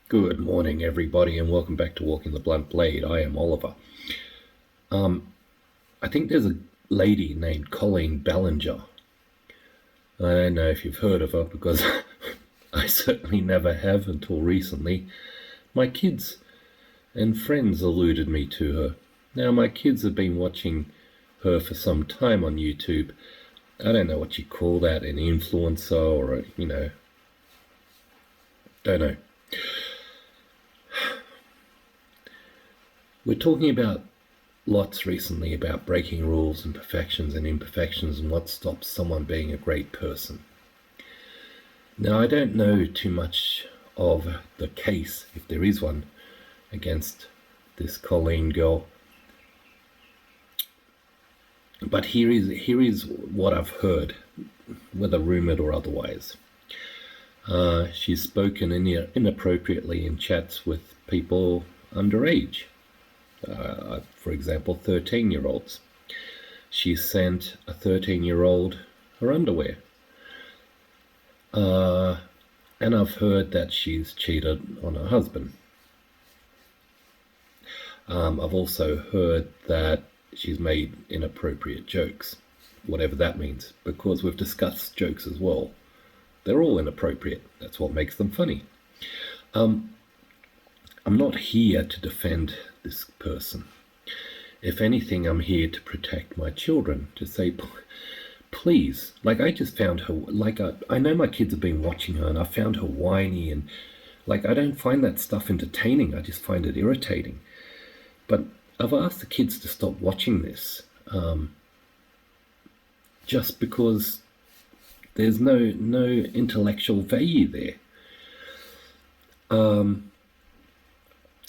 Good morning, everybody, and welcome back to Walking the Blunt Blade. I am Oliver. I think there's a lady named Colleen Ballinger. I don't know if you've heard of her because I certainly never have until recently. My kids and friends alluded me to her. Now, my kids have been watching her for some time on YouTube. I don't know what you call that, an influencer or don't know. We're talking about lots recently about breaking rules and perfections and imperfections and what stops someone being a great person. Now, I don't know too much of the case, if there is one, against this Colleen girl. But here is what I've heard, whether rumoured or otherwise. She's spoken inappropriately in chats with people underage. For example, 13-year-olds. She sent a 13-year-old her underwear. And I've heard that she's cheated on her husband. I've also heard that she's made inappropriate jokes, whatever that means, because we've discussed jokes as well. They're all inappropriate. That's what makes them funny. I'm not here to defend this person. If anything, I'm here to protect my children, to say, please, like I just found her, like I know my kids have been watching her and I found her whiny and like I don't find that stuff entertaining, I just find it irritating. But I've asked the kids to stop watching this just because there's no intellectual value there.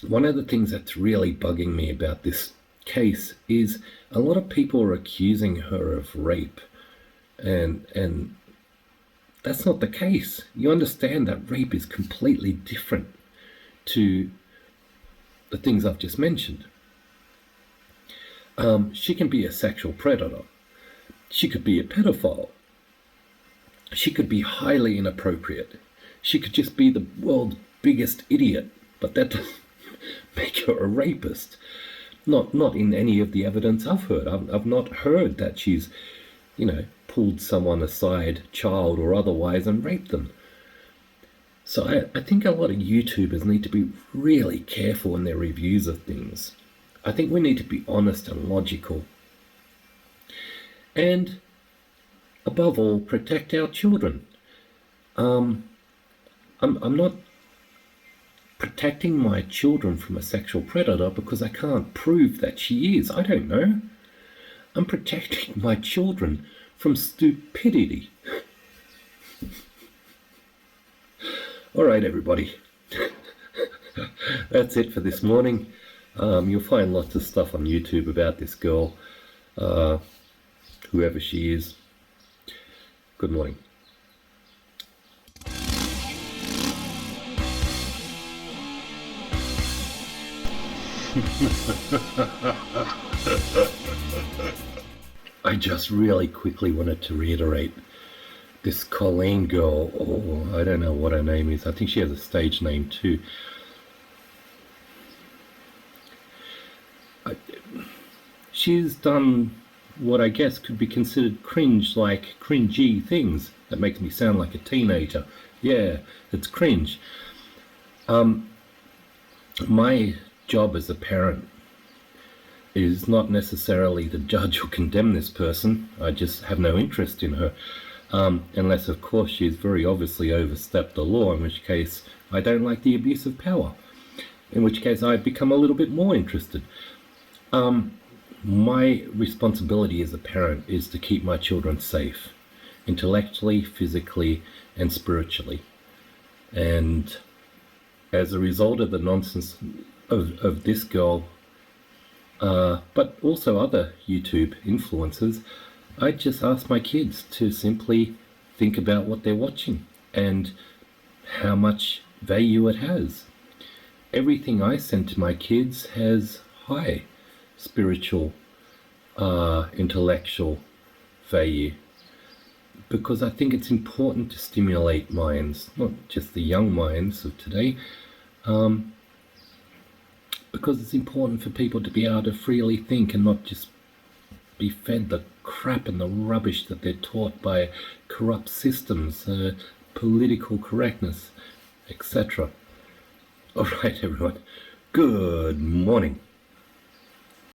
One of the things that's really bugging me about this case is a lot of people are accusing her of rape, and that's not the case. You understand that rape is completely different to the things I've just mentioned. She can be a sexual predator. She could be a pedophile. She could be highly inappropriate. She could just be the world's biggest idiot, but that doesn't make her a rapist. Not in any of the evidence I've heard. I've not heard that she's, pulled someone aside, child or otherwise, and raped them. So I think a lot of YouTubers need to be really careful in their reviews of things. I think we need to be honest and logical. And above all, protect our children. I'm not protecting my children from a sexual predator because I can't prove that she is. I don't know. I'm protecting my children from stupidity. All right, everybody. That's it for this morning. You'll find lots of stuff on YouTube about this girl, whoever she is. Good morning. I just really quickly wanted to reiterate this Colleen girl, or I don't know what her name is. I think she has a stage name too. She's done what I guess could be considered cringy things. That makes me sound like a teenager. Yeah, it's cringe. My job as a parent is not necessarily to judge or condemn this person. I just have no interest in her, unless of course she's very obviously overstepped the law, in which case I don't like the abuse of power, in which case I become a little bit more interested. My responsibility as a parent is to keep my children safe, intellectually, physically, and spiritually. And as a result of the nonsense of this girl, but also other YouTube influencers, I just ask my kids to simply think about what they're watching and how much value it has. Everything I send to my kids has high spiritual, intellectual value. because I think it's important to stimulate minds, not just the young minds of today, because it's important for people to be able to freely think and not just be fed the crap and the rubbish that they're taught by corrupt systems, political correctness, etc. All right, everyone. Good morning.